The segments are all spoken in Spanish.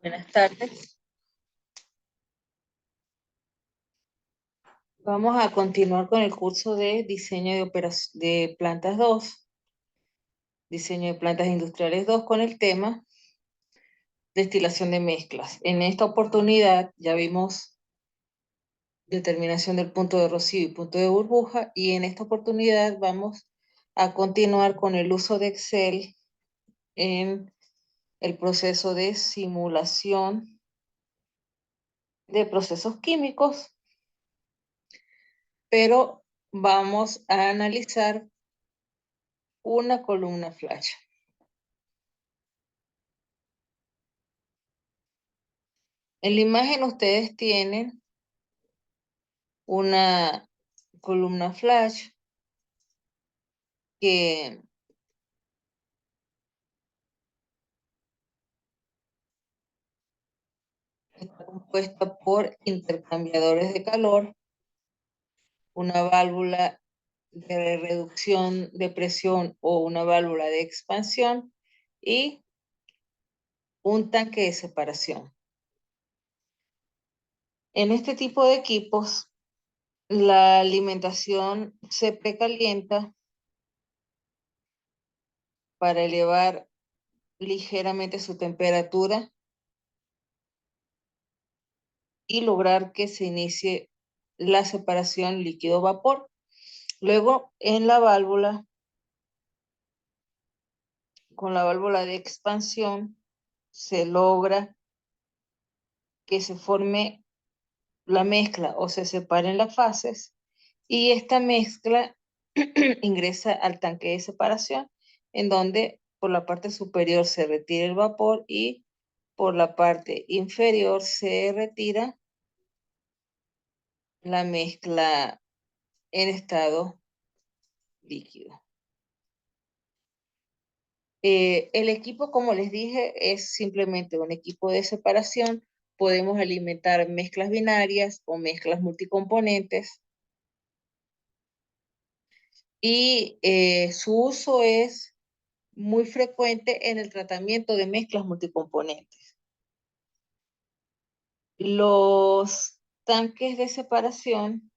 Buenas tardes. Vamos a continuar con el curso de diseño de plantas 2, diseño de plantas industriales 2, con el tema destilación de mezclas. En esta oportunidad ya vimos determinación del punto de rocío y punto de burbuja, y en esta oportunidad vamos a continuar con el uso de Excel en el proceso de simulación de procesos químicos, pero vamos a analizar una columna flash. En la imagen ustedes tienen una columna flash que está compuesta por intercambiadores de calor, una válvula de reducción de presión o una válvula de expansión y un tanque de separación. En este tipo de equipos, la alimentación se precalienta para elevar ligeramente su temperatura y lograr que se inicie la separación líquido-vapor. Luego, en la válvula, con la válvula de expansión, se logra que se forme la mezcla o se separen las fases, y esta mezcla ingresa al tanque de separación, en donde por la parte superior se retira el vapor y por la parte inferior se retira la mezcla en estado líquido. El equipo, como les dije, es simplemente un equipo de separación. Podemos alimentar mezclas binarias o mezclas multicomponentes, y su uso es muy frecuente en el tratamiento de mezclas multicomponentes. Los tanques de separación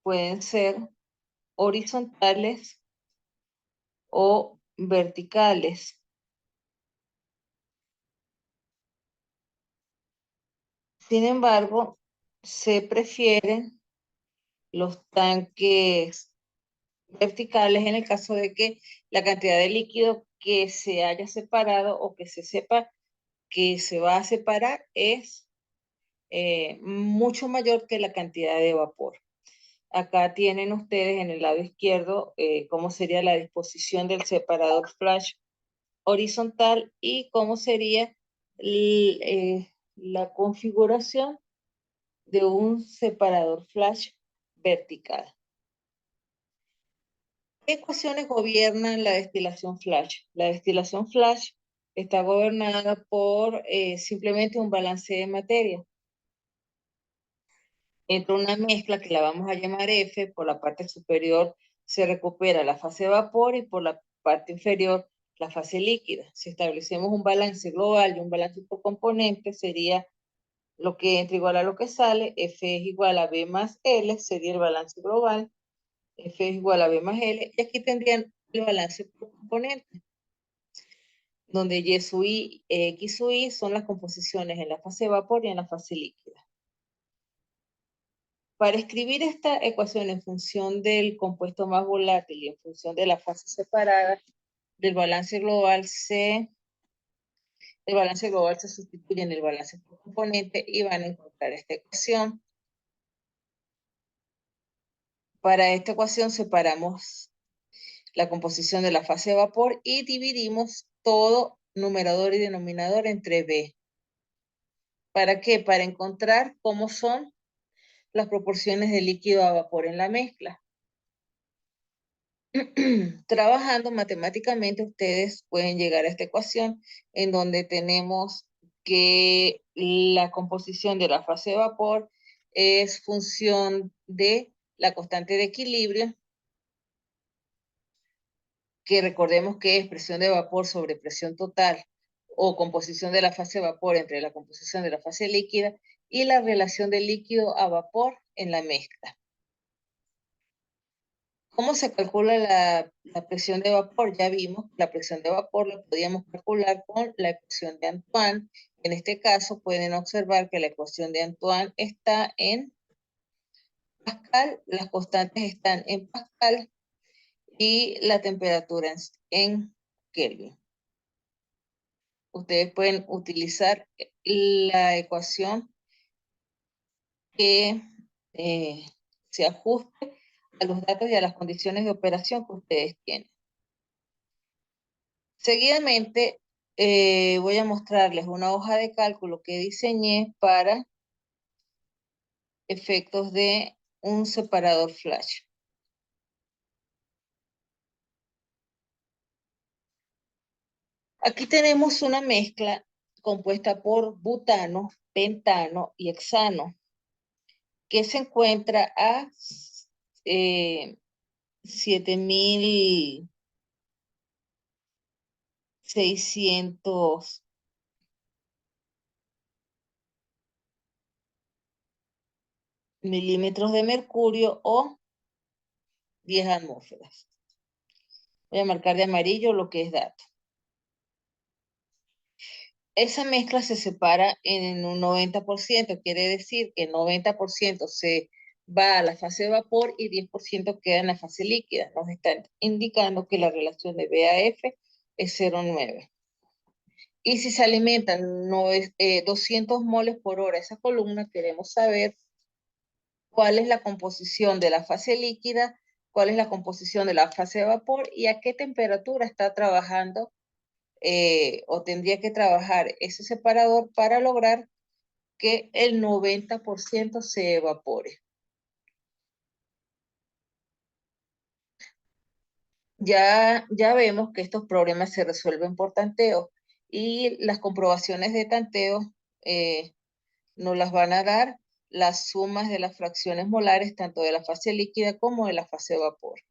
pueden ser horizontales o verticales. Sin embargo, se prefieren los tanques verticales en el caso de que la cantidad de líquido que se haya separado o que se sepa que se va a separar es mucho mayor que la cantidad de vapor. Acá tienen ustedes en el lado izquierdo cómo sería la disposición del separador flash horizontal y cómo sería la configuración de un separador flash vertical. ¿Qué ecuaciones gobiernan la destilación flash? La destilación flash está gobernada por simplemente un balance de materia. Entre una mezcla que la vamos a llamar F, por la parte superior se recupera la fase de vapor y por la parte inferior la fase líquida. Si establecemos un balance global y un balance por componente, sería lo que entra igual a lo que sale. F es igual a B más L, sería el balance global. F es igual a B más L, y aquí tendrían el balance por componente, donde Y sub I, X sub I son las composiciones en la fase de vapor y en la fase líquida. Para escribir esta ecuación en función del compuesto más volátil y en función de la fase separada del balance global, el balance global se sustituye en el balance por componente y van a encontrar esta ecuación. Para esta ecuación separamos la composición de la fase de vapor y dividimos todo numerador y denominador entre B. ¿Para qué? Para encontrar cómo son las proporciones de líquido a vapor en la mezcla. Trabajando matemáticamente, ustedes pueden llegar a esta ecuación en donde tenemos que la composición de la fase de vapor es función de la constante de equilibrio, que recordemos que es presión de vapor sobre presión total o composición de la fase vapor entre la composición de la fase líquida y la relación de líquido a vapor en la mezcla. ¿Cómo se calcula la presión de vapor? Ya vimos que la presión de vapor la podíamos calcular con la ecuación de Antoine. En este caso pueden observar que la ecuación de Antoine está en Pascal, las constantes están en Pascal y la temperatura en Kelvin. Ustedes pueden utilizar la ecuación que se ajuste a los datos y a las condiciones de operación que ustedes tienen. Seguidamente, voy a mostrarles una hoja de cálculo que diseñé para efectos de un separador flash. Aquí tenemos una mezcla compuesta por butano, pentano y hexano, que se encuentra a 7.600 milímetros de mercurio o 10 atmósferas. Voy a marcar de amarillo lo que es dato. Esa mezcla se separa en un 90%, quiere decir que el 90% se va a la fase de vapor y 10% queda en la fase líquida. Nos están indicando que la relación de BAF es 0,9. Y si se alimentan 200 moles por hora esa columna, queremos saber cuál es la composición de la fase líquida, cuál es la composición de la fase de vapor y a qué temperatura está trabajando o tendría que trabajar ese separador para lograr que el 90% se evapore. Ya vemos que estos problemas se resuelven por tanteo y las comprobaciones de tanteo nos las van a dar las sumas de las fracciones molares tanto de la fase líquida como de la fase de vapor.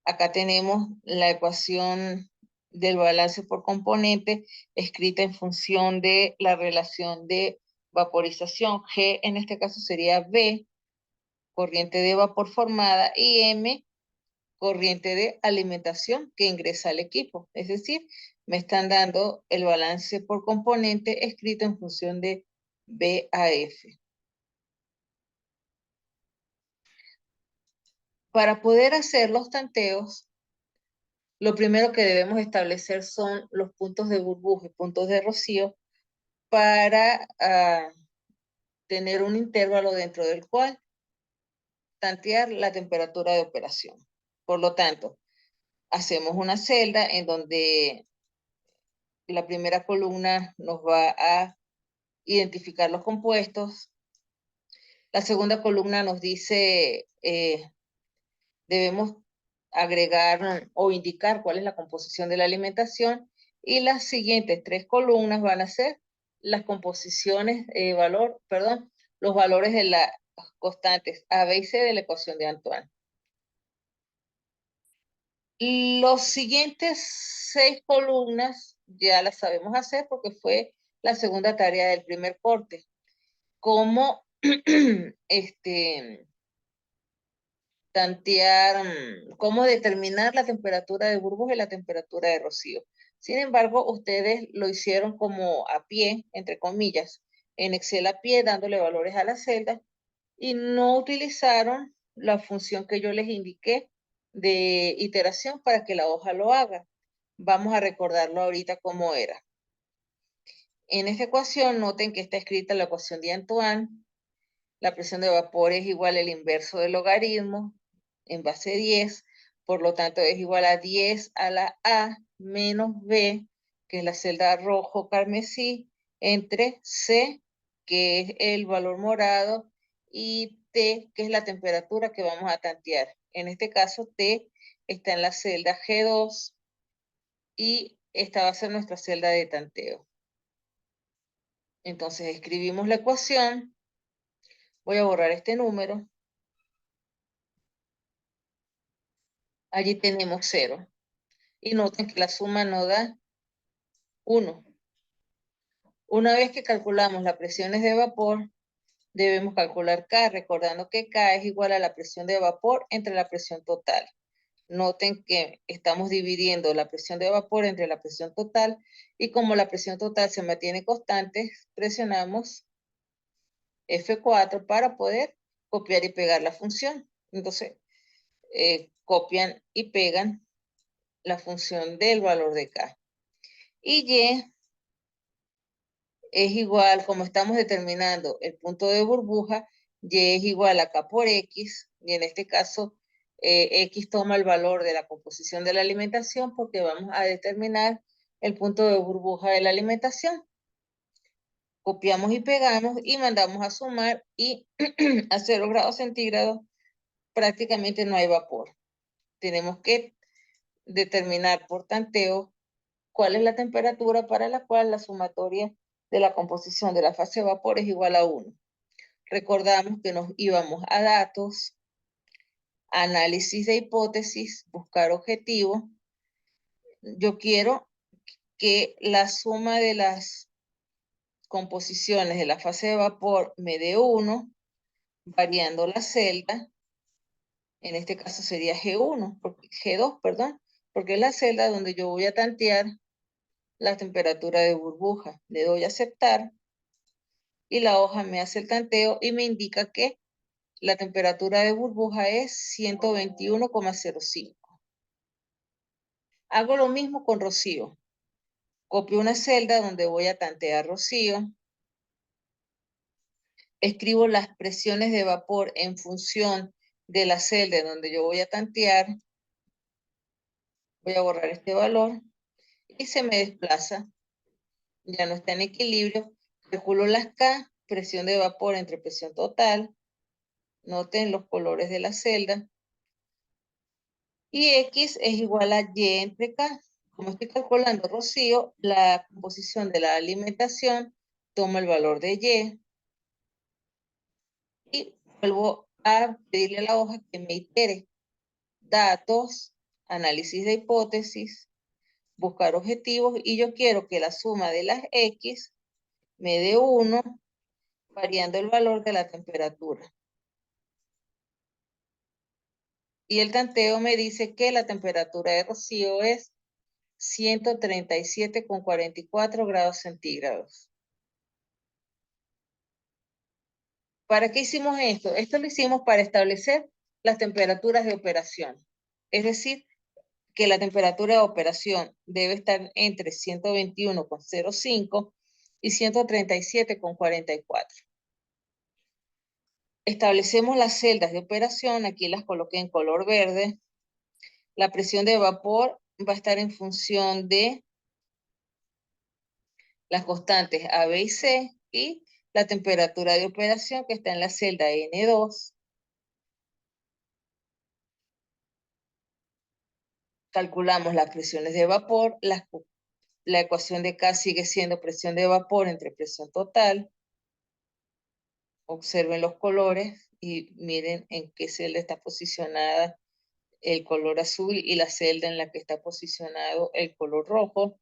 Acá tenemos la ecuación del balance por componente escrita en función de la relación de vaporización. G en este caso sería V, corriente de vapor formada, y M, corriente de alimentación que ingresa al equipo. Es decir, me están dando el balance por componente escrito en función de BAF. Para poder hacer los tanteos, lo primero que debemos establecer son los puntos de burbuja y puntos de rocío para tener un intervalo dentro del cual tantear la temperatura de operación. Por lo tanto, hacemos una celda en donde la primera columna nos va a identificar los compuestos. La segunda columna nos dice, debemos agregar o indicar cuál es la composición de la alimentación. Y las siguientes tres columnas van a ser las composiciones, los valores de las constantes A, B y C de la ecuación de Antoine. Los siguientes 6 columnas ya las sabemos hacer porque fue la segunda tarea del primer corte. Cómo tantear, cómo determinar la temperatura de burbuja y la temperatura de rocío. Sin embargo, ustedes lo hicieron como a pie, entre comillas, en Excel a pie, dándole valores a la celda y no utilizaron la función que yo les indiqué de iteración para que la hoja lo haga. Vamos a recordarlo ahorita cómo era. En esta ecuación, noten que está escrita la ecuación de Antoine. La presión de vapor es igual al inverso del logaritmo en base 10, por lo tanto es igual a 10 a la A menos B, que es la celda rojo carmesí, entre C, que es el valor morado, y T, que es la temperatura que vamos a tantear. En este caso, T está en la celda G2 y esta va a ser nuestra celda de tanteo. Entonces escribimos la ecuación. Voy a borrar este número. Allí tenemos 0. Y noten que la suma no da 1. Una vez que calculamos las presiones de vapor, debemos calcular K, recordando que K es igual a la presión de vapor entre la presión total. Noten que estamos dividiendo la presión de vapor entre la presión total y como la presión total se mantiene constante, presionamos F4 para poder copiar y pegar la función. Entonces, copian y pegan la función del valor de K. Y Y es igual, como estamos determinando el punto de burbuja, Y es igual a K por X, y en este caso, X toma el valor de la composición de la alimentación porque vamos a determinar el punto de burbuja de la alimentación. Copiamos y pegamos y mandamos a sumar y a 0 grados centígrados prácticamente no hay vapor. Tenemos que determinar por tanteo cuál es la temperatura para la cual la sumatoria de la composición de la fase de vapor es igual a 1. Recordamos que nos íbamos a datos, análisis de hipótesis, buscar objetivos. Yo quiero que la suma de las composiciones de la fase de vapor me dé 1, variando la celda. En este caso sería G1, G2, perdón, porque es la celda donde yo voy a tantear la temperatura de burbuja. Le doy a aceptar y la hoja me hace el tanteo y me indica que la temperatura de burbuja es 121,05. Hago lo mismo con rocío. Copio una celda donde voy a tantear rocío. Escribo las presiones de vapor en función de la celda donde yo voy a tantear. Voy a borrar este valor y se me desplaza. Ya no está en equilibrio. Calculo las K, presión de vapor entre presión total. Noten los colores de la celda. Y X es igual a Y entre K. Como estoy calculando rocío, la composición de la alimentación toma el valor de Y. Y vuelvo a pedirle a la hoja que me itere datos, análisis de hipótesis, buscar objetivos. Y yo quiero que la suma de las X me dé 1, variando el valor de la temperatura. Y el tanteo me dice que la temperatura de rocío es 137,44 grados centígrados. ¿Para qué hicimos esto? Esto lo hicimos para establecer las temperaturas de operación. Es decir, que la temperatura de operación debe estar entre 121,05 y 137,44. Establecemos las celdas de operación, aquí las coloqué en color verde. La presión de vapor va a estar en función de las constantes A, B y C y la temperatura de operación que está en la celda N2. Calculamos las presiones de vapor, la ecuación de K sigue siendo presión de vapor entre presión total. Observen los colores y miren en qué celda está posicionada el color azul y la celda en la que está posicionado el color rojo.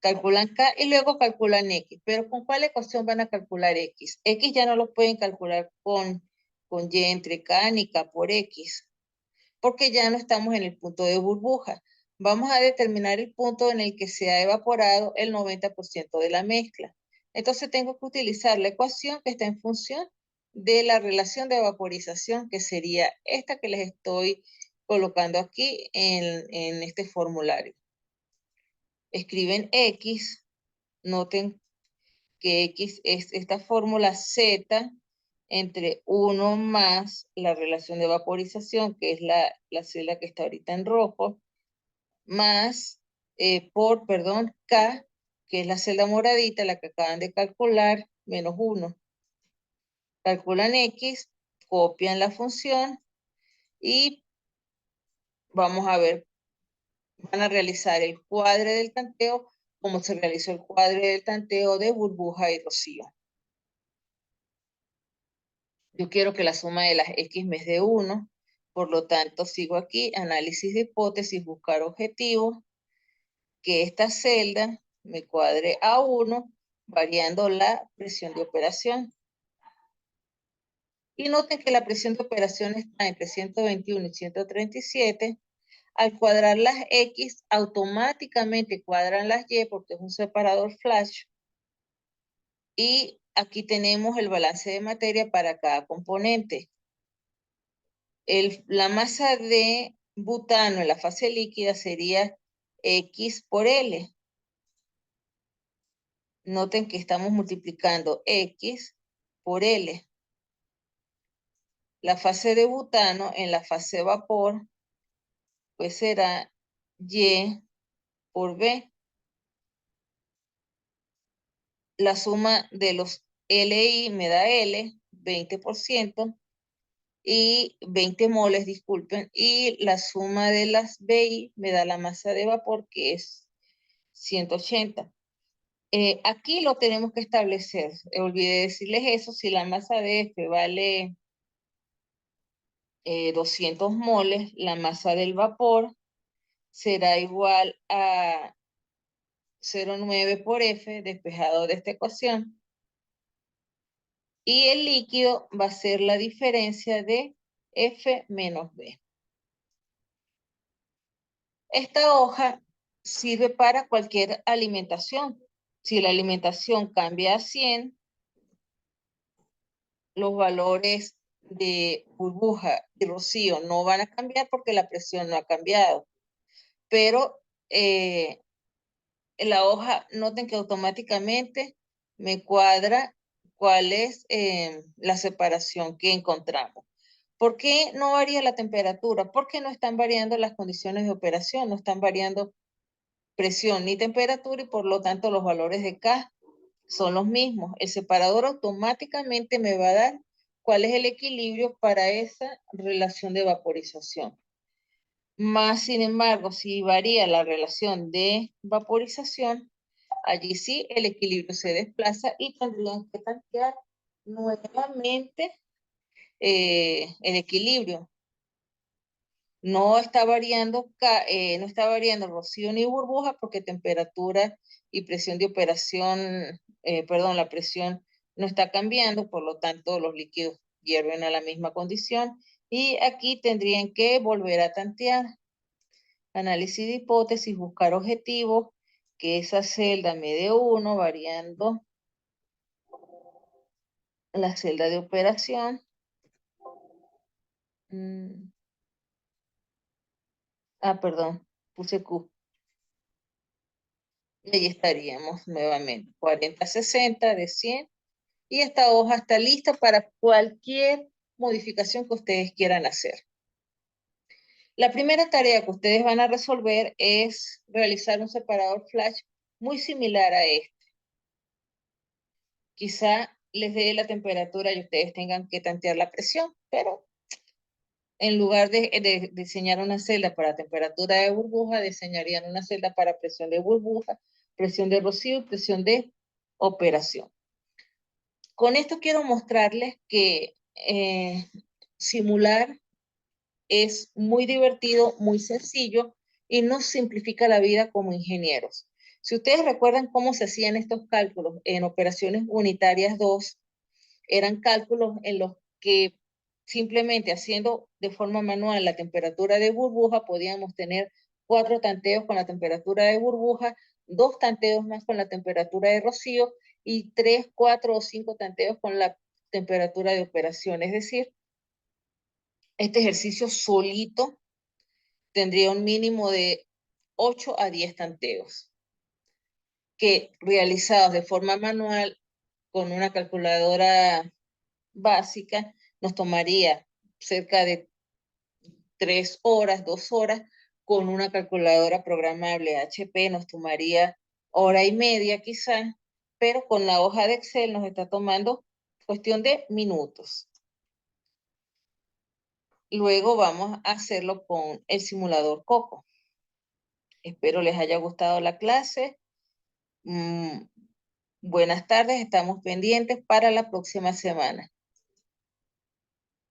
Calculan K y luego calculan X. Pero ¿con cuál ecuación van a calcular X? X ya no lo pueden calcular con Y entre K ni K por X, porque ya no estamos en el punto de burbuja. Vamos a determinar el punto en el que se ha evaporado el 90% de la mezcla. Entonces tengo que utilizar la ecuación que está en función de la relación de vaporización, que sería esta que les estoy colocando aquí en este formulario. Escriben X, noten que X es esta fórmula Z entre 1 más la relación de vaporización, que es la celda que está ahorita en rojo, más K, que es la celda moradita, la que acaban de calcular, menos 1. Calculan X, copian la función y vamos a ver, van a realizar el cuadre del tanteo como se realizó el cuadre del tanteo de burbuja y rocío. Yo quiero que la suma de las X me dé 1, por lo tanto sigo aquí, análisis de hipótesis, buscar objetivos. que esta celda me cuadre a 1, variando la presión de operación. Y noten que la presión de operación está entre 121 y 137. Al cuadrar las X, automáticamente cuadran las Y porque es un separador flash. Y aquí tenemos el balance de materia para cada componente. La masa de butano en la fase líquida sería X por L. Noten que estamos multiplicando X por L. La fase de butano en la fase vapor, pues será Y por B. La suma de los LI me da L, 20%, y 20 moles, disculpen, y la suma de las BI me da la masa de vapor, que es 180. Aquí lo tenemos que establecer. Olvidé decirles eso. Si la masa de F vale 200 moles, la masa del vapor será igual a 0,9 por F, despejado de esta ecuación. Y el líquido va a ser la diferencia de F menos B. Esta hoja sirve para cualquier alimentación. Si la alimentación cambia a 100, los valores de burbuja y rocío no van a cambiar porque la presión no ha cambiado. Pero en la hoja, noten que automáticamente me cuadra cuál es la separación que encontramos. ¿Por qué no varía la temperatura? Porque no están variando las condiciones de operación, no están variando presión ni temperatura y por lo tanto los valores de K son los mismos. El separador automáticamente me va a dar cuál es el equilibrio para esa relación de vaporización. Más, sin embargo, si varía la relación de vaporización, allí sí el equilibrio se desplaza y tendrían que tantear nuevamente el equilibrio. No está variando, no está variando rocío ni burbuja porque temperatura y presión de operación, perdón, la presión no está cambiando, por lo tanto los líquidos hierven a la misma condición y aquí tendrían que volver a tantear. Análisis de hipótesis, buscar objetivos, que esa celda me dé 1 variando la celda de operación. Perdón, puse Q. Y ahí estaríamos nuevamente, 40-60 de 100. Y esta hoja está lista para cualquier modificación que ustedes quieran hacer. La primera tarea que ustedes van a resolver es realizar un separador flash muy similar a este. Quizá les dé la temperatura y ustedes tengan que tantear la presión, pero en lugar de diseñar una celda para temperatura de burbuja, diseñarían una celda para presión de burbuja, presión de rocío y presión de operación. Con esto quiero mostrarles que simular es muy divertido, muy sencillo y nos simplifica la vida como ingenieros. Si ustedes recuerdan cómo se hacían estos cálculos en operaciones unitarias 2, eran cálculos en los que simplemente haciendo de forma manual la temperatura de burbuja podíamos tener 4 tanteos con la temperatura de burbuja, 2 tanteos más con la temperatura de rocío y 3, 4 o 5 tanteos con la temperatura de operación. Es decir, este ejercicio solito tendría un mínimo de 8 a 10 tanteos que realizados de forma manual con una calculadora básica nos tomaría cerca de 3 horas, 2 horas. Con una calculadora programable HP nos tomaría hora y media quizás, pero con la hoja de Excel nos está tomando cuestión de minutos. Luego vamos a hacerlo con el simulador Coco. Espero les haya gustado la clase. Buenas tardes, estamos pendientes para la próxima semana.